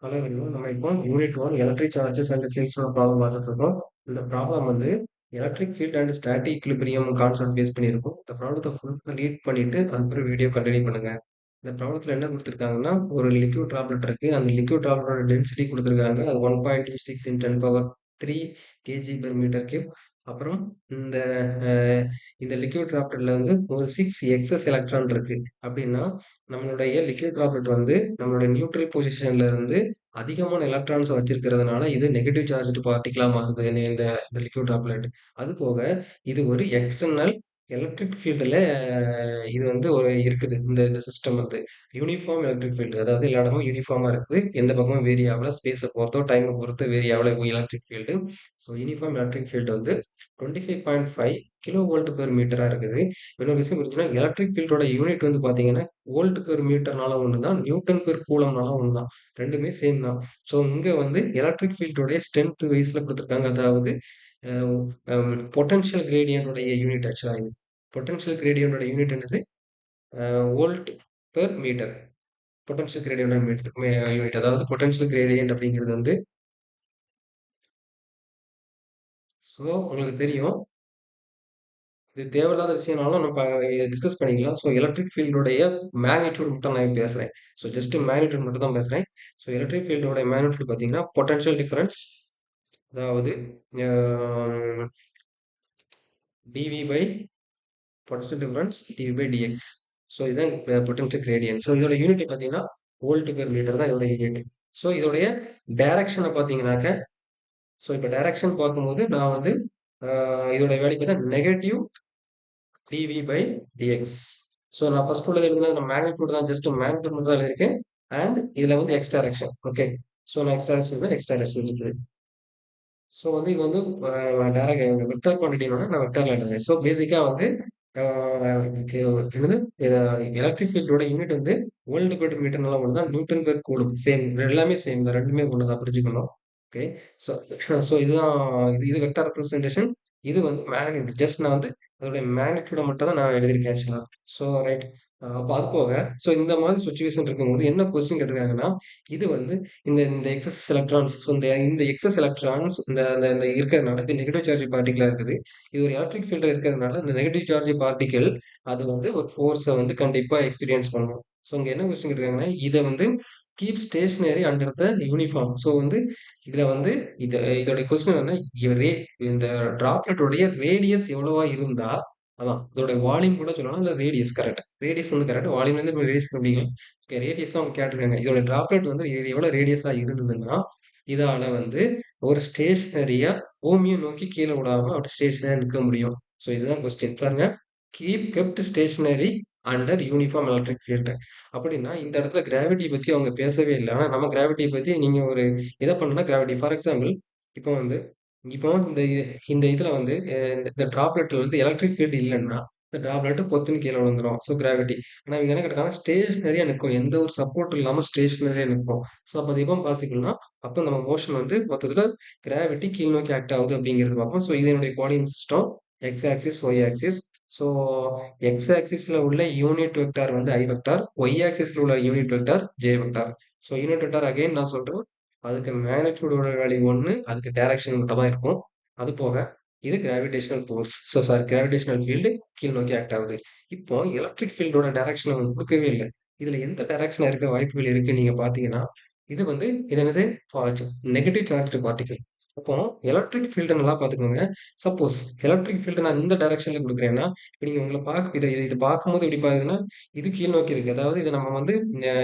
Hello everyone. நம்ம இப்போ unit one electric charges and ஃபீல்ட்ஸோட ப்ராப்ளம் பார்த்துட்டு இருக்கோம். இந்த ப்ராப்ளம் வந்து electric field and static equilibrium concept base பண்ணியிருக்கும். இந்த ப்ராப்ளத்தை ஃபுல்லாக ரீட் பண்ணிட்டு அதுக்கப்புறம் வீடியோ கண்டினியூ பண்ணுங்க. இந்த ப்ராப்ளத்தில் என்ன கொடுத்துருக்காங்கன்னா, ஒரு லிக்விட் ட்ராப்லெட் இருக்கு. அந்த லிக்விட் ட்ராப்லெட்டோட டென்சிட்டி கொடுத்துருக்காங்க. அது 1.26 இன் 10 power 3 kg per meter cube. அப்புறம் இந்த அஹ், இந்த லிக்விட் ட்ராப்லெட்ல வந்து ஒரு 6 எக்ஸஸ் எலக்ட்ரான் இருக்கு. அப்படின்னா நம்மளுடைய லிக்விட் ட்ராப்லெட் வந்து நம்மளுடைய நியூட்ரல் பொசிஷன்ல இருந்து அதிகமான எலக்ட்ரான்ஸ் வச்சிருக்கிறதுனால இது நெகட்டிவ் சார்ஜ்டு பார்ட்டிகளா மாறுது இந்த இந்த லிக்விட் ட்ராப்லெட். அது போக இது ஒரு எக்ஸ்டர்னல் எலக்ட்ரிக் ஃபீல்டுல இது வந்து ஒரு இருக்குது. இந்த இந்த சிஸ்டம் வந்து யூனிஃபார்ம் எலக்ட்ரிக் ஃபீல்டு, அதாவது எல்லா இடமும் யூனிஃபார்மா இருக்குது. எந்த பக்கமும் வேரி ஆகல, ஸ்பேஸை பொறுத்தோ டைமை பொறுத்து வேரி ஆகல electric field. So uniform electric field வந்து 25.5 கிலோ வோல்ட் பெர் மீட்டரா இருக்குது. இன்னொரு விஷயம் புரிஞ்சுன்னா, எலக்ட்ரிக் ஃபீல்டோட யூனிட் வந்து பாத்தீங்கன்னா வோல்ட் பெர் மீட்டர்னால ஒன்று தான், நியூட்டன் பெர் கூலம்னால ஒன்று தான். ரெண்டுமே சேம் தான். ஸோ இங்க வந்து எலக்ட்ரிக் ஃபீல்டோடைய ஸ்ட்ரென்த் வைஸ்ல கொடுத்துருக்காங்க. அதாவது பொட்டன்ஷியல் கிரேடியன்டோடைய யூனிட் ஆக்சுவலா இது. பொட்டன்ஷியல் கிரேடியன்டோட யூனிட் என்னது? Volt per metre. Potential gradient unit, அதாவது பொட்டன்ஷியல் கிரேடியன்ட் அப்படிங்கிறது வந்து, ஸோ உங்களுக்கு தெரியும், இது தேவையில்லாத விஷயம்னாலும் நம்ம டிஸ்கஸ் பண்ணிக்கலாம். ஸோ எலக்ட்ரிக் ஃபீல்டோடைய மேக்னிடியூட் மட்டும் நான் பேசுறேன். ஸோ ஜஸ்ட் மேக்னிடியூட் மட்டும் தான் பேசுறேன். ஸோ எலக்ட்ரிக் ஃபீல்டோட மேக்னிடியூட் பார்த்தீங்கன்னா பொட்டன்ஷியல் டிஃபரன்ஸ், அதாவது dV by potential difference dV by dx. So இதுதான் பொட்டன்ஷியல் கிரேடியன்ட். ஸோ இதோட யூனிட் பார்த்தீங்கன்னா வோல்ட் பெர் மீட்டர் தான் இதோட யூனிட். ஸோ இதோடைய டைரக்ஷனை பார்த்தீங்கன்னாக்க, ஸோ இப்போ டைரக்ஷன் பார்க்கும்போது நான் வந்து இதோட வேல்யூ பார்த்தா negative dV by dx. So நான் ஃபர்ஸ்ட் உள்ளது எழுதுனது நான் மேக்னிடியூட் தான், ஜஸ்ட் மேக்னிடியூட் மட்டும் தான் எழுதியிருக்கேன். அண்ட் இதுல வந்து எக்ஸ் டைரக்ஷன். ஓகே, ஸோ நான் எக்ஸ் டைரக்ஷன் இருக்குது. ஸோ வந்து இது வந்து டைரக்ட் வெக்டர் குவான்டிட்டினோட நான் வெக்டர்ல எழுதுறேன். ஸோ பேசிக்கா வந்து என்னது, எலக்ட்ரிக் ஃபீல்டோட யூனிட் வந்து வோல்ட் பெர் மீட்டர்னால ஒன்று தான், நியூட்டன் பெர் கூலும் சேம், எல்லாமே சேம் தான், ரெண்டுமே ஒன்று தான், புரிஞ்சுக்கணும். ஓகே. ஸோ ஸோ இதுதான், இது வெக்டர் ரெப்ரஸன்டேஷன். இது வந்து மேக்னிடியூட், ஜஸ்ட் நான் வந்து அதோட மேக்னிடியூட மட்டும் தான் நான் எழுதியிருக்கேன் ஆக்சுவலா. So right. அப்போ அது போக, ஸோ இந்த மாதிரி சுச்சுவேஷன் இருக்கும்போது என்ன கொஸ்டின் கேட்டிருக்காங்கன்னா, இது வந்து இந்த இந்த எக்ஸஸ் எலக்ட்ரான்ஸ், இந்த இந்த எக்ஸஸ் எலக்ட்ரான்ஸ் இந்த இந்த இந்த இருக்கிறதுனால இது நெகட்டிவ் சார்ஜ் பார்ட்டிகளா இருக்குது. இது ஒரு எலக்ட்ரிக் ஃபீல்டு இருக்கிறதுனால இந்த நெகட்டிவ் சார்ஜ் பார்ட்டிகள் அது வந்து ஒரு ஃபோர்ஸை வந்து கண்டிப்பா எக்ஸ்பீரியன்ஸ் பண்ணும். ஸோ இங்க என்ன கொஸ்டின் கேட்டிருக்காங்கன்னா, இதை வந்து keep stationary under the uniform. So வந்து இதுல வந்து இதோட கொஸ்டின் என்ன, இந்த டிராப்லெட்டோடைய ரேடியஸ் எவ்வளவா இருந்தா, அதான் இதோட வால்யூம் கூட சொல்லலாம், இல்ல ரேடியஸ். கரெக்ட், ரேடியஸ் வந்து கரெக்ட். வால்யூம் வந்து ரேடியஸ் அப்படிங்க. ஓகே, ரேடியஸ் தான் அவங்க கேட்டிருக்காங்க. இதோட டிராப்லெட் வந்து எவ்வளவு ரேடியஸா இருந்ததுன்னா, இதால வந்து ஒரு ஸ்டேஷனரியா பூமியை நோக்கி கீழே விடாம அப்படி ஸ்டேஷனரியா நிற்க முடியும். ஸோ இதுதான் கொஸ்டின் பாருங்க. Keep kept stationary under uniform electric field. அப்படின்னா இந்த இடத்துல கிராவிட்டி பத்தி அவங்க பேசவே இல்லை. ஆனா நம்ம கிராவிட்டி பத்தி நீங்க ஒரு இதை பண்ணா, கிராவிட்டி ஃபார் எக்ஸாம்பிள், இப்போ வந்து இப்போ இந்த இதுல வந்து இந்த டிராப்லெட்ல வந்து எலக்ட்ரிக் ஃபீல்டு இல்லைன்னா இந்த டிராப்லெட் பொத்துன்னு கீழே விழுந்துரும். So gravity. ஆனா இவங்க என்ன கேட்டாங்க, ஸ்டேஷனரியா நிற்கும், எந்த ஒரு சப்போர்ட் இல்லாம ஸ்டேஷனரியா நிற்கும். ஸோ அப்போ அது எப்போ பாசிபிள்னா, அப்போ நம்ம மோஷன் வந்து மொத்தத்துல கிராவிட்டி கீழ் நோக்கி ஆக்ட் ஆகுது அப்படிங்கிறது பார்ப்போம். ஸோ இது என்னுடைய coordinate system, X axis Y axis. So X ஆக்சிஸ்ல உள்ள யூனிட் வெக்டார் வந்து ஐ வெக்டார், ஒய் ஆக்சிஸ்ல உள்ள unit vector j vector. So unit vector again நான் சொல்றேன், அதுக்கு மேக்னிடியூடோட வேல்யூ ஒன்று, அதுக்கு டைரக்ஷன் மட்டும் தான் இருக்கும். அது போக இது gravitational force, so sorry gravitational field கீழ் நோக்கி ஆக்ட் ஆகுது. இப்போ எலக்ட்ரிக் ஃபீல்டோட டைரக்ஷன் அவங்க கொடுக்கவே இல்லை. இதுல எந்த டைரக்ஷன் இருக்க வாய்ப்புகள் இருக்கு நீங்க பாத்தீங்கன்னா, இது வந்து இது என்னது, நெகட்டிவ் சார்ஜ் பார்ட்டிகல். அப்போ எலக்ட்ரிக் ஃபீல்டு நல்லா பாத்துக்கோங்க. சப்போஸ் எலக்ட்ரிக் ஃபீல்டு நான் இந்த டைரக்ஷன்ல கொடுக்குறேன்னா, இப்போ நீங்க உங்களை பார்க்க இதை இது பார்க்கும்போது எப்படி பாக்குதுன்னா, இது கீழ் நோக்கி இருக்கு. அதாவது இது நம்ம வந்து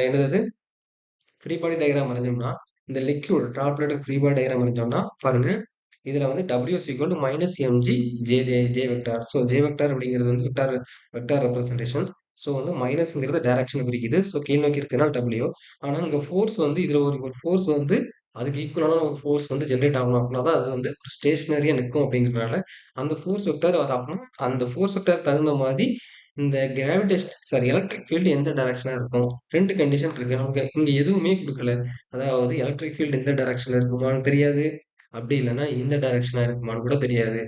என்னது, ஃப்ரீ பாடி டயக்ராம் வரைஞ்சோம்னா, இந்த liquid droplet free body diagram வரைஞ்சோம்னா பாருங்க, இதுல வந்து W is equal to minus mg J vector. So J vector அப்படிங்கிறது வந்து வெக்டார் வெக்டார் ரெப்ரசன்டேஷன். ஸோ வந்து மைனஸ்ங்கிறது டைரக்ஷன் குறிக்குது. ஸோ கீழ் நோக்கி இருக்குன்னா W. ஆனா இங்க ஃபோர்ஸ் வந்து இதுல ஒரு ஃபோர்ஸ் வந்து அதுக்கு ஈக்குவலான ஒரு ஃபோர்ஸ் வந்து ஜென்ரேட் ஆகணும். அப்படின்னா தான் அது வந்து ஸ்டேஷனரியா நிற்கும். அப்படிங்கிறதுனால அந்த ஃபோர்ஸ் வெக்டார் அது ஆகணும். அந்த ஃபோர்ஸ் வெக்டார் தகுந்த மாதிரி இந்த கிராவிடேஷன் சாரி எலக்ட்ரிக் ஃபீல்டு எந்த டைரக்ஷனா இருக்கும். ரெண்டு கண்டிஷன் இருக்கு நமக்கு, இங்க எதுவுமே கொடுக்கல. அதாவது எலக்ட்ரிக் ஃபீல்டு எந்த டைரக்ஷன்ல இருக்குமான்னு தெரியாது, அப்படி இல்லைன்னா இந்த டைரக்ஷனா இருக்குமான்னு கூட தெரியாது.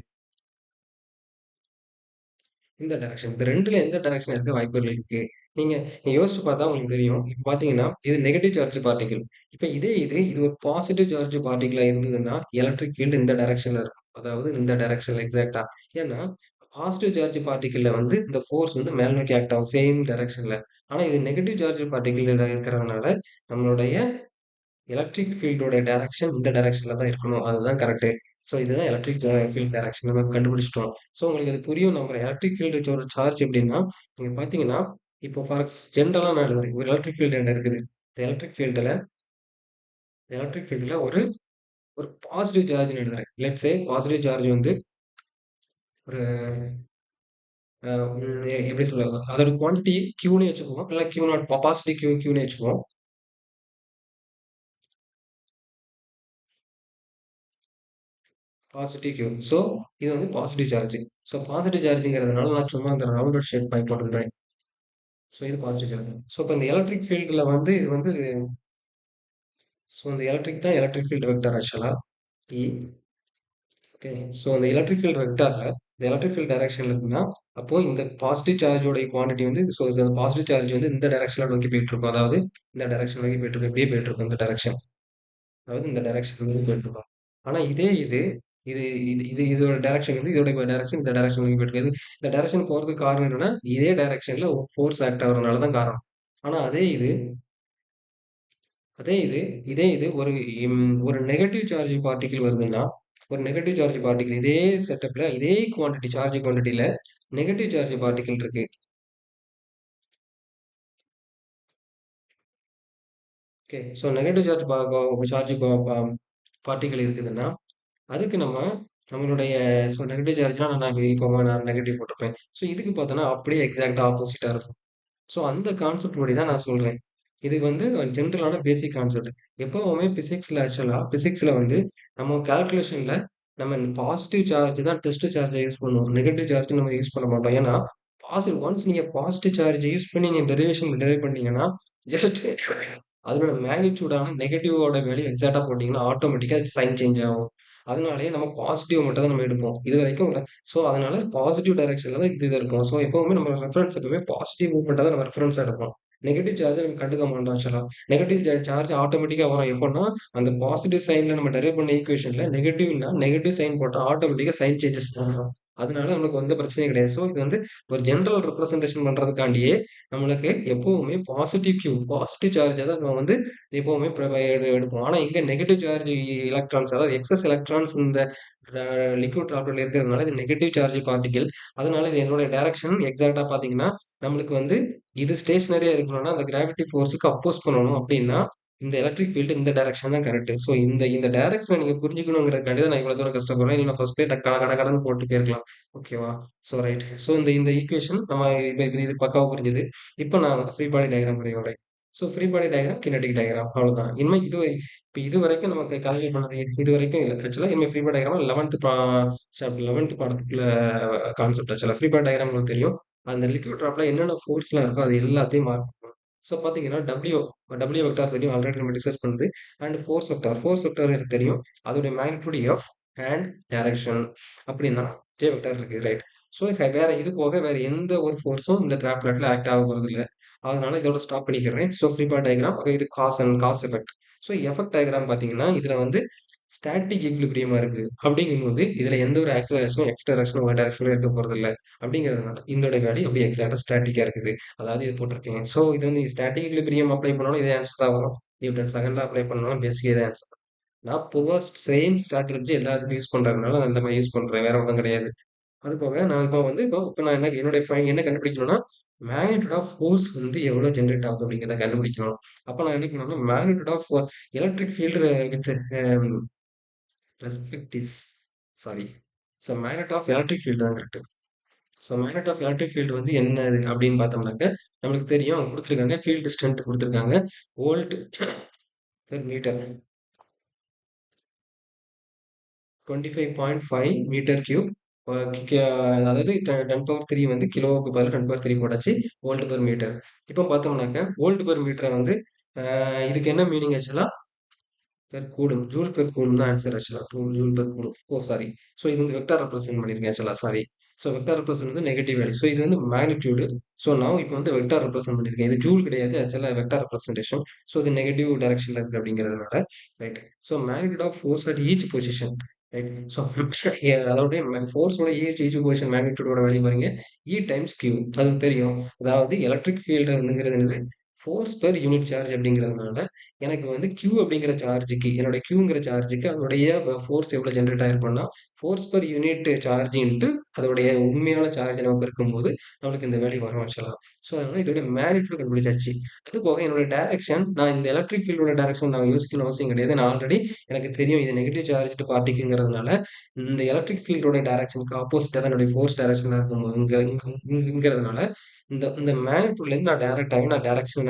இந்த டைரக்ஷன், இந்த ரெண்டுல எந்த டைரக்ஷன் இருக்க வாய்ப்புகள் இருக்கு நீங்க யோசிச்சு பார்த்தா உங்களுக்கு தெரியும். இப்ப பார்த்தீங்கன்னா, இது நெகட்டிவ் சார்ஜ் பார்ட்டிகிள். இப்ப இது ஒரு பாசிட்டிவ் சார்ஜ் பார்ட்டிகிளா இருந்ததுன்னா, எலக்ட்ரிக் ஃபீல்ட் இந்த டைரக்ஷன்ல இருக்கும். அதாவது இந்த டைரக்ஷன்ல எக்ஸாக்ட்டா. ஏன்னா, பாசிட்டிவ் சார்ஜ் பார்ட்டிகிள்ல வந்து இந்த ஃபோர்ஸ் வந்து மேல் நோக்கி ஆக்ட் ஆகும். சேம் டைரக்ஷன்ல. ஆனா, இது நெகட்டிவ் சார்ஜ் பார்ட்டிகிள் இருக்கிறதுனால, நம்மளுடைய எலக்ட்ரிக் ஃபீல்டோட டைரக்ஷன் இந்த டைரக்ஷன்ல தான் இருக்கணும். அதுதான் கரெக்ட்டு. ஸோ இதுதான் எலக்ட்ரிக் ஃபீல்ட் டைரக்ஷன் நம்ம கண்டுபிடிச்சிட்டோம். ஸோ உங்களுக்கு அது புரியும் நம்புறேன். எலக்ட்ரிக் ஃபீல்டு ஒரு சார்ஜ் எப்படின்னா, நீங்க பார்த்தீங்கன்னா, இப்போ ஜென்ரலா நான் எழுதுறேன். ஒரு எலக்ட்ரிக் ஃபீல்டு என்ட்ட இருக்குது. இந்த எலக்ட்ரிக் ஃபீல்டுல ஒரு ஒரு பாசிட்டிவ் சார்ஜ்ன்னு எழுதுறேன். லெட்ஸ் சே பாசிட்டிவ் சார்ஜ் வந்து ஒரு அ ம் எப்படி சொல்றது? அதோட குவான்டிட்டி Qன்னு வச்சுக்குவோம். இல்ல Q நாட் பாசிட்டிவ் Qன்னு வச்சுக்குவோம். Positive Q. ஸோ இது வந்து பாசிட்டிவ் சார்ஜ். ஸோ பாசிட்டிவ் சார்ஜ்ங்கிறதுனால நான் சும்மா அந்த ரவுண்டட் ஷேப் மாரி போட்டுக்கிறேன். ஸோ இது பாசிட்டிவ் சார்ஜ். ஸோ இப்ப இந்த எலக்ட்ரிக் ஃபீல்டுல வந்து இது வந்து ஸோ இந்த எலக்ட்ரிக் தான் எலக்ட்ரிக் ஃபீல்ட் வெக்டார் ஆக்சுவலா. இ ஓகே. ஸோ இந்த எலக்ட்ரிக் ஃபீல்ட் வெக்டார்ல இந்த எலக்ட்ரிக் ஃபீல்ட் டைரக்ஷன்ல இருக்குன்னா, அப்போ இந்த பாசிட்டிவ் சார்ஜோட குவான்டிட்டி வந்து இந்த பாசிட்டிவ் சார்ஜ் வந்து இந்த டைரக்ஷன்ல நோக்கி போயிட்டு இருக்கும். அதாவது இந்த டைரக்ஷன் நோக்கி போயிட்டு இருக்கும். இப்படியே போயிட்டு இருக்கும் இந்த டைரக்ஷன். அதாவது இந்த டைரக்ஷன் நோக்கி போயிட்டு இருக்கும். ஆனா இது இதோட டைரக்ஷன் வந்து இதோட டைரக்ஷன் இந்த டைரக்ஷன் நோக்கி போயிட்டு இருக்கு. இந்த டைரக்ஷன் போறதுக்கு காரணம் என்னன்னா, இதே டைரக்ஷன்ல ஃபோர்ஸ் ஆக்ட் ஆகுறதுனால தான் காரணம். ஆனா அதே இது இதே இது ஒரு நெகட்டிவ் சார்ஜ் பார்ட்டிகிள் வருதுன்னா, ஒரு நெகட்டிவ் சார்ஜ் பார்ட்டிகிள் இதே செட்டப்ல இதே குவான்டிட்டி சார்ஜ் குவான்டிட்டில நெகட்டிவ் சார்ஜ் பார்ட்டிகிள் இருக்கு. ஓகே. ஸோ நெகட்டிவ் சார்ஜ் பா பா சார்ஜ் பா பா பார்ட்டிகிள் இருக்குதுன்னா, அதுக்கு நம்மளுடைய நெகட்டிவ் சார்ஜ்னா நான் நெகட்டிவ் போட்டிருப்பேன். ஸோ இதுக்கு பார்த்தோம்னா அப்படியே எக்ஸாக்ட்டா ஆப்போசிட்டா இருக்கும். ஸோ அந்த கான்செப்ட் படி தான் நான் சொல்றேன். இது வந்து ஜென்ரலான பேசிக் கான்செப்ட். எப்பவுமே பிசிக்ஸ்ல வந்து நம்ம கால்குலேஷன்ல நம்ம பாசிட்டிவ் சார்ஜ் தான் டெஸ்ட் சார்ஜ யூஸ் பண்ணுவோம். நெகட்டிவ் சார்ஜ் நம்ம யூஸ் பண்ண மாட்டோம். ஏன்னா, ஒன்ஸ் நீங்க பாசிட்டிவ் சார்ஜ் யூஸ் பண்ணி நீங்க டெரிவ் பண்ணீங்கன்னா, ஜஸ்ட் அதனோட மேக்னிட்யூடான நெகட்டிவோட வேல்யூ எக்ஸாக்ட்டா போட்டீங்கன்னா, ஆட்டோமேட்டிக்கா சைன் சேஞ்ச் ஆகும். அதனாலேயே நம்ம பாசிட்டிவ் மட்டும் தான் நம்ம எடுப்போம். இதுவரைக்கும் ஸோ அதனால பாசிட்டிவ் டைரக்ஷன்ல தான் இது இருக்கும். ஸோ எப்பவுமே நம்ம ரெஃபரன்ஸ் எப்பவுமே பாசிட்டிவ் மூவ்மெண்ட்ட தான் நம்ம ரெஃபரன்ஸா எடுப்போம். நெகட்டிவ் சார்ஜ நம்ம கண்டுக்க மாட்டோம் ஆக்சுவலா. நெகட்டிவ் சார்ஜ் ஆட்டோமேட்டிக்கா வரும். எப்பன்னா, அந்த பாசிட்டிவ் சைன்ல நம்ம டெரைவ் பண்ண ஈக்குவேஷன்ல நெகட்டிவ் சைன் போட்டா ஆட்டோமேட்டிக்கா சைன் சேஞ்சஸ் வரும். அதனால நமக்கு எந்த பிரச்சனையும் கிடையாது. ஸோ இது வந்து ஒரு ஜெனரல் ரெப்ரசன்டேஷன் பண்றதுக்காண்டியே நம்மளுக்கு எப்பவுமே பாசிட்டிவ் சார்ஜ தான் நம்ம வந்து எப்பவுமே எடுப்போம். ஆனா இங்க நெகட்டிவ் சார்ஜ் எலக்ட்ரான்ஸ் அதாவது எக்ஸஸ் எலக்ட்ரான்ஸ் இந்த லிக்விட் டிராப்லெட்ல இருக்கிறதுனால இது நெகட்டிவ் சார்ஜ் பார்ட்டிகிள். அதனால இது என்னோட டைரக்ஷன் எக்ஸாக்ட்டா பார்த்தீங்கன்னா, நம்மளுக்கு வந்து இது ஸ்டேஷனரியா இருக்கணும்னா, அந்த கிராவிட்டி ஃபோர்ஸ்க்கு அப்போஸ் பண்ணணும் அப்டின்னா, இந்த எலக்ட்ரிக் ஃபீல்ட் இந்த டைரக்ஷன் தான் கரெக்ட். ஸோ இந்த டைரக்ஷன நீங்க புரிஞ்சுக்கணுங்கிறதுக்காண்டி தான் நான் இவ்வளவு தூரம் கஷ்டப்படுறேன். இல்ல நான் ஃபர்ஸ்ட்டே கட கடன்னு போட்டு போயிருக்கலாம். ஓகேவா? So right. ஸோ இந்த ஈக்குவேஷன் நம்ம இது பக்காவா புரிஞ்சுது. இப்ப நான் வந்து ஃப்ரீ பாடி டயகிராம் வரையறேன். So free body diagram, kinetic diagram அவ்வளவுதான். இனிமே இப்ப இதுவரைக்கும் நமக்கு கால்குலேட் பண்ணது இதுவரைக்கும் இல்ல. ஆக்சுவலா இனிமே ஃப்ரீ பாடி டயகிராம் 11th பாடத்துக்குள்ள concept actually. Free body diagram உங்களுக்கு தெரியும். அந்த லிக்விட் டிராப்ல என்னென்ன ஃபோர்ஸ்லாம் இருக்கோ அது எல்லாத்தையும் மார்க் பண்ணணும். ஸோ பார்த்தீங்கன்னா டபிள்யூ வெக்டார் தெரியும். ஆல்ரெடி நம்ம டிஸ்கஸ் பண்ணது. அண்ட் ஃபோர்ஸ் வெக்டார் எனக்கு தெரியும். அதோட மேக்னிட்யூட் எஃப் அண்ட் டைரக்ஷன் அப்படின்னா ஜே வெக்டார் இருக்கு. ரைட். ஸோ இது போக வேற எந்த ஒரு ஃபோர்ஸும் இந்த டிராப்லெட்ல ஆக்ட் ஆக போறதில்ல. அதனால இதோட ஸ்டாப் பண்ணிக்கிறேன். ஸோ ஃப்ரீ பாடி டயகிராம் இது cause effect. So effect diagram பார்த்தீங்கன்னா, இதுல வந்து ஸ்டாட்டிக் ஈக்விலிபிரியமா இருக்கு. அப்படிங்கும்போது, இதுல எந்த ஒரு ஆக்ஸலரேஷனும், எக்ஸ் டைரக்ஷனும், ஒய் டைரக்ஷனும் இருக்க போறதில்ல. அப்படிங்கிறதுனால, இதோட வேல்யூ அப்படியே எக்ஸாக்ட்டா ஸ்டாட்டிக்கா இருக்குது. அதாவது இது போட்டிருக்கேன். ஸோ இது வந்து ஸ்டாட்டிக் ஈக்விலிபிரியம் அப்ளை பண்ணாலும் இதே ஆன்சர் தான் வரும். நியூட்டன் செகண்ட் லா அப்ளை பண்ணாலும் பேசிக்கா இதே ஆன்சர். நான் பொதுவா சேம் ஸ்ட்ராட்டஜி எல்லாத்துக்கும் யூஸ் பண்றதுனால, நான் இந்த மாரி யூஸ் பண்றேன். வேற ஒண்ணும் கிடையாது. அது போக நான் இப்ப நான் என்ன கண்டுபிடிக்கணும்னா, மேக்னிட்யூட் ஆஃப் ஃபோர்ஸ் வந்து எவ்வளவு ஜெனரேட் ஆகுது அப்படிங்கிறத கண்டுபிடிக்கணும். அப்ப நான் என்ன பண்ணணும்னா, magnitude of electric field with respect is sorry. So magnet of electric field தான் correct. So magnet of electric field வந்து என்ன அப்படின்னு பார்த்தோம்னாக்க, நம்மளுக்கு தெரியும் அவங்க கொடுத்துருக்காங்க ஃபீல்டு ஸ்ட்ரென்த் கொடுத்துருக்காங்க. Volt per metre 25.5 metre cube. அதாவது 10 பவர் 3 வந்து கிலோவுக்கு பதிலா 10 பவர் 3 போட்டாச்சு. Volt per metre. இப்போ பார்த்தோம்னாக்க வோல்ட் பெர் மீட்டரை வந்து இதுக்கு என்ன meaning actually per coulomb joule per coulomb தான் answer actually. Joule per coulomb. Oh sorry. So இது வந்து வெக்டார் ரெப்ரசென்ட் பண்ணிருக்கேன் actually. Sorry. So vector represent வந்து நெகட்டிவ் வேல்யூ. ஸோ இது வந்து மேக்னிட்யூடு. ஸோ நான் இப்போ வந்து வெக்டார் ரெப்ரசன்ட் பண்ணியிருக்கேன். இது ஜூல் கிடையாது. Actually vector representation. ஸோ இது நெகட்டிவ் டைரக்ஷன்ல இருக்கு அப்படிங்கிறதுனால right. So magnitude of force at each position right. So அதோடைய ஃபோர்ஸோட ஈச் பொசிஷன் மேக்னிட்யூடோட வேல்யூ பாருங்க. இ டைம்ஸ் கியூ அது தெரியும். அதாவது எலக்ட்ரிக் ஃபீல்டு வந்துங்கிறது என்னது ஃபோர்ஸ் பெர் யூனிட் சார்ஜ் அப்படிங்கிறதுனால எனக்கு வந்து கியூ அப்படிங்கிற சார்ஜுக்கு என்னோட கியூங்கிற சார்ஜுக்கு அதோடைய ஃபோர்ஸ் எவ்வளோ ஜென்ரேட் ஆயிருக்கும்னா force per unit charge into அதோடைய உண்மையான சார்ஜ் நம்ம இருக்கும்போது நம்மளுக்கு இந்த வேல்யூ வரும் ஆக்சுவலா. ஸோ அதனால இதோட மேக்னிட்யூட் கண்டுபிடிச்சாச்சு. அது போக என்னோட டைரக்ஷன் நான் இந்த எலக்ட்ரிக் ஃபீல்டோட டைரக்ஷன் நான் யோசிக்கணும் அவசியம் கிடையாது. நான் ஆல்ரெடி எனக்கு தெரியும் இது நெகட்டிவ் சார்ஜ் பார்ட்டிக்குங்கிறதுனால இந்த எலக்ட்ரிக் ஃபீல்டோட டைரக்ஷனுக்கு ஆப்போசிட்டாக தான் என்னுடைய ஃபோர்ஸ் டைரக்ஷனாக இருக்கும்போது இங்கிறதுனால இந்த இந்த மேக்னிட்யூட்லேருந்து நான் டைரக்டாகவே நான் டைரக்ஷன்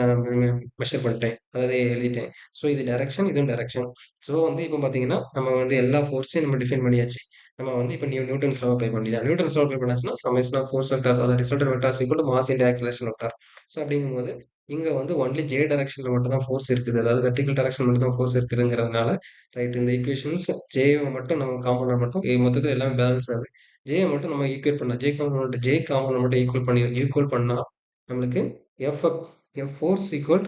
மெஷர் பண்ணிட்டேன். அதாவது எழுதிட்டேன். ஸோ இது டைரக்ஷன் இதுவும் டைரக்ஷன். ஸோ வந்து இப்போ பார்த்தீங்கன்னா நம்ம வந்து எல்லா ஃபோர்ஸையும் நம்ம டிஃபைன் பண்ணியாச்சு. நம்ம வந்து இப்போ நியூட்டன்ஸ் லா அப்ளை பண்ணிதான் நியூட்டன்ஸ் லா அப்ளை பண்ணாச்சுன்னா சமேஷன் ஆஃப் ஃபோர்ஸ் வெக்டார் அதாவது resultant vectors equal to mass into acceleration vector. So அப்படிங்கும்போது இங்க வந்து ஒன்லி ஜே டைரக்ஷன்ல மட்டும் தான் ஃபோர்ஸ் இருக்குது. அதாவது வெர்டிகல் டைரக்ஷன் மட்டும் தான் ஃபோர்ஸ் இருக்குதுங்கிறதுனால ரைட் இந்த ஈக்குவேஷன்ஸ் ஜே மட்டும் நம்ம காம்பவுண்ட் மட்டும் மொத்தத்தில் எல்லாமே பேலன்ஸ் ஆகுது. ஜே மட்டும் நம்ம ஈக்குவேட் பண்ணலாம். ஜே காம்பவுண்ட் மட்டும் ஈக்குவல் பண்ணா நம்மளுக்கு F F force equal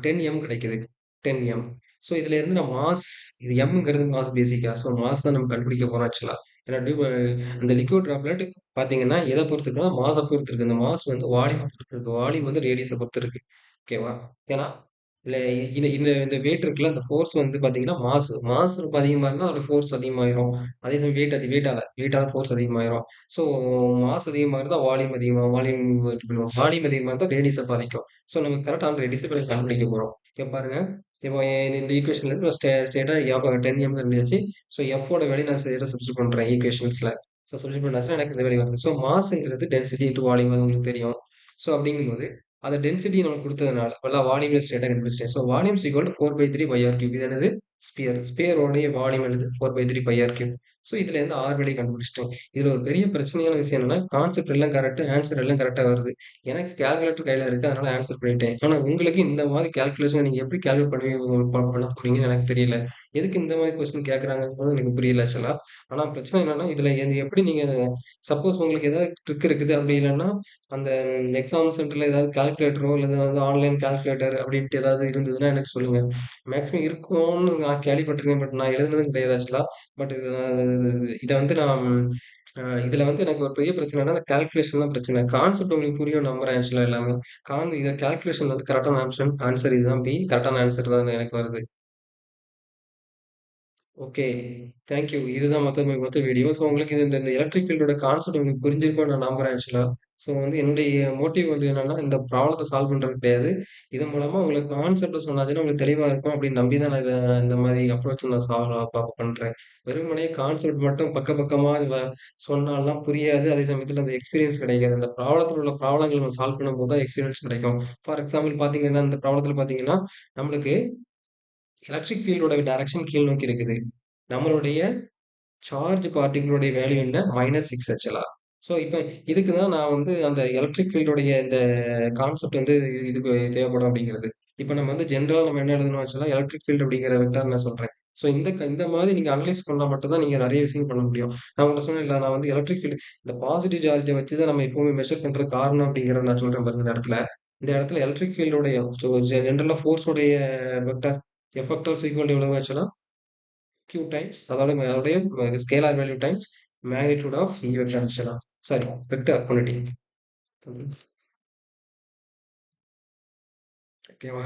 10m கிடைக்குது. 10m. ஸோ இதுல இருந்து நான் மாஸ் இது எம்ங்கிறது மாஸ் பேசிக்கா. ஸோ மாஸ் தான் நம்ம கண்டுபிடிக்க போறோம் ஆக்சுவலா. ஏன்னா அந்த லிக்விட் டிராப்லெட் பார்த்தீங்கன்னா எதை பொறுத்து இருக்குன்னா மாஸை பொறுத்து இருக்கு. இந்த மாஸ் வந்து வால்யூமை பொறுத்து இருக்கு. வால்யூம் வந்து ரேடியஸை பொறுத்து இருக்கு. ஓகேவா? ஏன்னா இல்ல இந்த இந்த இந்த வெயிட் இருக்குல்ல அந்த ஃபோர்ஸ் வந்து பார்த்தீங்கன்னா மாஸ் ரொம்ப அதிகமா இருந்தா அதோட ஃபோர்ஸ் அதிகமாயிரும். அதே சமயம் வெயிட்டால ஃபோர்ஸ் அதிகமாயிரும். ஸோ மாஸ் அதிகமா இருந்தா வால்யூம் அதிகமா இருந்தா ரேடியஸை பாதிக்கும். ஸோ நம்ம கரெக்டான ரேடியஸ் இப்ப கண்டுபிடிக்க போறோம். இப்ப பாருங்க. இப்போ இந்த ஈக்குவேஷன்ல இருந்து ஸ்ட்ரெயிட்டா எஃப் 10m கண்டுபிடிச்சாச்சு. ஸோ எஃப் ஓட வேல்யூ நான் ஸ்ட்ரெயிட்டா சப்ஸ்டிட்யூட் பண்றேன் ஈக்குவேஷன்ஸ்ல. ஸோ சப்ஸ்டிட்யூட் பண்ணாச்சுன்னா எனக்கு இந்த வேல்யூ வருது. ஸோ மாஸ்ங்கிறது டென்சிட்டி இன்டு வால்யூம் அது உங்களுக்கு தெரியும். ஸோ அப்படிங்கும்போது அந்த டென்சிட்டி நமக்கு கொடுத்ததுனால இப்பெல்லாம் வால்யூம்ல ஸ்ட்ரெயிட்டா கண்டுபிடிச்சிட்டேன். So volume equal to 4/3 pi R cube. இது என்னது ஸ்பியரோடைய வால்யூம் என்னது 4/3 பை ஆர் கியூப். ஸோ இதுல இருந்து ஆர் வேல்யூ கண்டுபிடிச்சிட்டோம். இதுல ஒரு பெரிய பிரச்சனையான விஷயம் என்னன்னா கான்செப்ட் எல்லாம் கரெக்ட் ஆன்சர் எல்லாம் கரெக்டா வருது. எனக்கு கால்குலேட்டர் கையில இருக்கு அதனால ஆன்சர் பண்ணிட்டேன். ஆனா உங்களுக்கு இந்த மாதிரி கால்குலேஷன் நீங்க எப்படி கால்குலேட் பண்ண போறீங்கன்னு எனக்கு தெரியல. எதுக்கு இந்த மாதிரி கொஸ்டின் கேட்கறாங்கன்னு எனக்கு புரியல ஆக்சுவலா. ஆனா பிரச்சனை என்னன்னா இதுல எப்படி நீங்க சப்போஸ் உங்களுக்கு ஏதாவது ட்ரிக் இருக்குது அப்படி இல்லைன்னா அந்த எக்ஸாம் சென்டர்ல ஏதாவது கால்குலேட்டரோ இல்ல வந்து ஆன்லைன் கால்குலேட்டர் அப்படின்ட்டு ஏதாவது இருந்ததுன்னா எனக்கு சொல்லுங்க. மேக்ஸிமம் இருக்கும்னு நான் கேள்விப்பட்டிருக்கேன். பட் நான் எழுதுனதும் கிடையாது ஆக்சுவலா. பட் இத வந்து நான் இதுல வந்து எனக்கு ஒரு பெரிய பிரச்சனைனா அந்த கால்குலேஷன் தான் பிரச்சனை. கான்செப்ட் உங்களுக்கு புரியும் நம்புறேன் ஆக்சுவலா எல்லாமே. இத கால்குலேஷன் வந்து கரெக்டான ஆன்சர் இதுதான் பி. கரெக்டான ஆன்சர் தான் எனக்கு வருது. ஓகே. Thank you. இதுதான் மொத்த வீடியோ. ஸோ உங்களுக்கு இந்த இந்த எலக்ட்ரிக் ஃபீல்டோட கான்செப்ட் உங்களுக்கு புரிஞ்சிருக்கும்னு நான் நம்புறேன் ஆக்சுவலா. ஸோ வந்து என்னுடைய மோட்டிவ் வந்து என்னன்னா, இந்த ப்ராப்ளத்த சால்வ் பண்றது கிடையாது. இதன் மூலமா உங்களுக்கு கான்செப்ட்ட சொன்னாச்சுன்னா உங்களுக்கு தெளிவா இருக்கும் அப்படின்னு நம்பி தான் நான் இந்த மாரி அப்ரோச் நான் பண்றேன். வெறுமனே கான்செப்ட் மட்டும் பக்கமா சொன்னாலாம் புரியாது. அதே சமயத்துல அந்த எக்ஸ்பீரியன்ஸ் கிடைக்காது. அந்த ப்ராப்ளத்துல உள்ள ப்ராப்ளங்கள் நம்ம சால்வ் பண்ணும்போது தான் எக்ஸ்பீரியன்ஸ் கிடைக்கும். ஃபார் எக்ஸாம்பிள் பார்த்தீங்கன்னா, இந்த ப்ராப்ளத்துல பார்த்தீங்கன்னா, நம்மளுக்கு எலக்ட்ரிக் ஃபீல்டோட டைரக்ஷன் கீழ் நோக்கி இருக்குது. நம்மளுடைய சார்ஜ் பார்ட்டிகிளுடைய வேல்யூ என்ன? -6 ஆக்சுவலா. ஸோ இப்ப இதுக்கு தான் நான் வந்து அந்த எலக்ட்ரிக் ஃபீல்டுடைய இந்த கான்செப்ட் வந்து இதுக்கு தேவைப்படும் அப்படிங்கிறது. இப்ப நம்ம வந்து ஜெனரலா நம்ம என்ன எழுதணும் ஆக்சுவலா எலக்ட்ரிக் ஃபீல்ட் அப்படிங்கிற வெக்டார் நான் சொல்றேன். ஸோ இந்த மாதிரி நீங்க அனலைஸ் பண்ணா மட்டும் தான் நீங்க நெறைய விஷயம் பண்ண முடியும். நான் உங்கள்ட்ட சொன்னேன்ல, நான் வந்து எலக்ட்ரிக் ஃபீல்ட் இந்த பாசிட்டிவ் சார்ஜ வச்சு தான் நம்ம எப்பவுமே மெஷர் பண்றதுக்கு காரணம் அப்படிங்கிறத நான் சொல்றேன் பாருங்க இந்த இடத்துல. இந்த இடத்துல எலக்ட்ரிக் ஃபீல்டுடைய ஜெனரலா ஃபோர்ஸ் உடைய vector F vector equal to எவ்வளவு ஆக்சுவலா? q டைம்ஸ் அதோடைய scalar value times magnitude of E vector actually. Sorry vector quantity. ஓகேவா?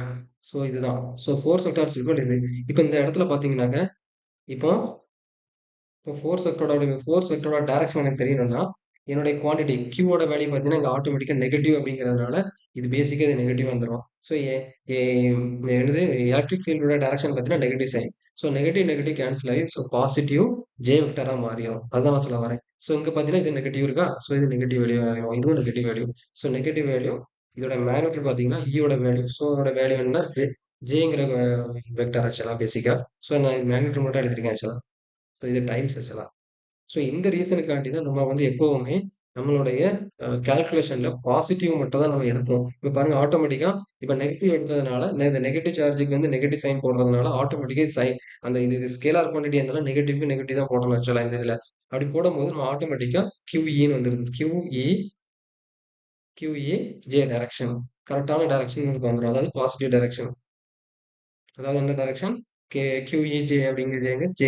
ஸோ இதுதான். ஸோ ஃபோர்ஸ் வெக்டார்ஸ் ஈக்குவல் இது. இப்ப இந்த இடத்துல பார்த்தீங்கன்னாக்க, இப்போ இப்போ ஃபோர்ஸ் வெக்டரோட டைரக்ஷன் எனக்கு தெரியணும்னா, என்னுடைய குவான்டிட்டி Qவோட வேல்யூ பார்த்தீங்கன்னா, இங்க ஆட்டோமேட்டிக்கா நெகட்டிவ் அப்படிங்கிறதுனால, இது பேசிக்கா இது நெகட்டிவ் வந்துரும். ஸோ எ எ என்னது எலக்ட்ரிக் ஃபீல்டோட டைரக்ஷன் பார்த்தீங்கன்னா, negative sign. So negative cancel ஆகி, ஸோ பாசிட்டிவ் ஜே வெக்டரா மாறிரும். அதுதான் நான் சொல்ல வரேன். ஸோ இங்க பார்த்தீங்கன்னா, இது நெகட்டிவ் இருக்கா? ஸோ இது நெகட்டிவ் வேல்யூ ஆயிரும். இதுவும் negative value. So negative value இதோட மேக்னிட்யூட் பார்த்தீங்கன்னா, ஈயோட வேல்யூ. ஸோ அதோட வேல்யூ என்ன? ஜேங்கிற வெக்டர் ஆக்சுவலா பேசிக்கா. ஸோ நான் மேக்னிட்யூட் மட்டும் எழுதிருக்கேன் ஆக்சுவலா. ஸோ இது டைம்ஸ் ஆக்சுவலா. ஸோ இந்த ரீசனுக்காண்டி தான் நம்ம வந்து எப்பவுமே நம்மளுடைய கால்குலேஷன்ல பாசிட்டிவ் மட்டும் தான் நம்ம எடுப்போம். இப்ப பாருங்க ஆட்டோமேட்டிக்கா இப்ப நெகட்டிவ் எடுத்ததுனால, இந்த நெகட்டிவ் சார்ஜ்க்கு வந்து நெகட்டிவ் சைன் போடுறதுனால ஆட்டோமேட்டிக்கா அந்த இது ஸ்கேலார் குவான்டிட்டி இருந்தாலும் நெகட்டிவ்க்கு நெகட்டிவ் தான் போடணும் ஆக்சுவலா இந்த இதுல. அப்படி போடும்போது நம்ம ஆட்டோமேட்டிக்கா QEன்னு வந்துருது. QE, direction. கரெக்ட்டான டைரக்ஷன் நமக்கு வந்துரும். அதாவது பாசிட்டிவ் டைரக்ஷன். அதாவது என்ன டைரக்ஷன்? QEJ அப்படிங்கிறது எங்க? J.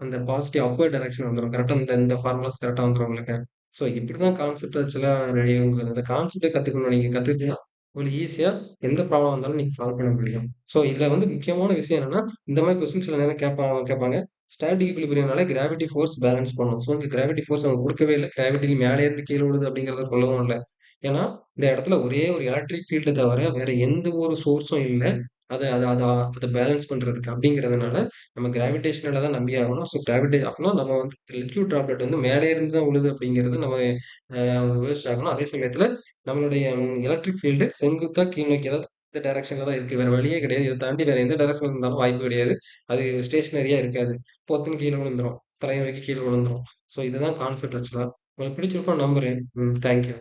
அந்த பாசிட்டிவ் அப்வர்ட் டைரக்ஷன் வந்துரும். கரெக்ட்டா இந்த ஃபார்முலாஸ் கரெக்ட்டா வந்துரும் உங்களுக்கு. ஸோ இப்படிதான் கான்செப்ட் ஆக்சுவலா ரெடி உங்களுக்கு இந்த கான்செப்ட்ட கத்துக்கணும். நீங்க கத்துக்கிட்டீங்கன்னா, உங்களுக்கு ஈஸியா எந்த ப்ராப்ளம் வந்தாலும் நீங்க சால்வ் பண்ண முடியும். ஸோ இதுல வந்து முக்கியமான விஷயம் என்னன்னா, இந்த மாரி கொஸ்டின் சில நேரம் கேட்பாங்க. ஸ்டாட்டிக் ஈக்விலிபிரியம்னால கிராவிட்டி ஃபோர்ஸ் பேலன்ஸ் பண்ணும். ஸோ இந்த கிராவிட்டி ஃபோர்ஸ் அவங்க குடுக்கவே இல்ல. கிராவிட்டி மேலே இருந்து கீழ விழுது அப்படிங்கிறத சொல்லவும் இல்ல. ஏன்னா, இந்த இடத்துல ஒரே ஒரு எலக்ட்ரிக் ஃபீல்ட தவிர வேற எந்த ஒரு சோர்ஸும் இல்ல. அத அத அத அத பேலன்ஸ் பண்றதுக்கு அப்படிங்கிறதுனால, நம்ம கிராவிடேஷனல தான் நம்பி ஆகணும். ஸோ அப்பன்னா நம்ம வந்து லிக்விட் டிராப்லெட் வந்து மேலே இருந்து தான் விழுது அப்படிங்கிறது நம்ம யோசிச்சாகணும். அதே சமயத்துல நம்மளுடைய எலக்ட்ரிக் ஃபீல்டு செங்குத்தா கீழ் நோக்கி அதாவது இந்த டைரக்ஷன்ல தான் இருக்கு. வேற வழியே கிடையாது. இத தாண்டி வேற எந்த டைரக்ஷன்ல இருந்தாலும் வாய்ப்பு கிடையாது. அது ஸ்டேஷனரியா இருக்காது. பொத்துன்னு கீழ விழுந்துரும். தலைய நோக்கி கீழ விழுந்துரும். ஸோ இதுதான் கான்செப்ட் ஆக்சுவலா. உங்களுக்கு பிடிச்சிருக்கும்னு நம்புறேன். Thank you.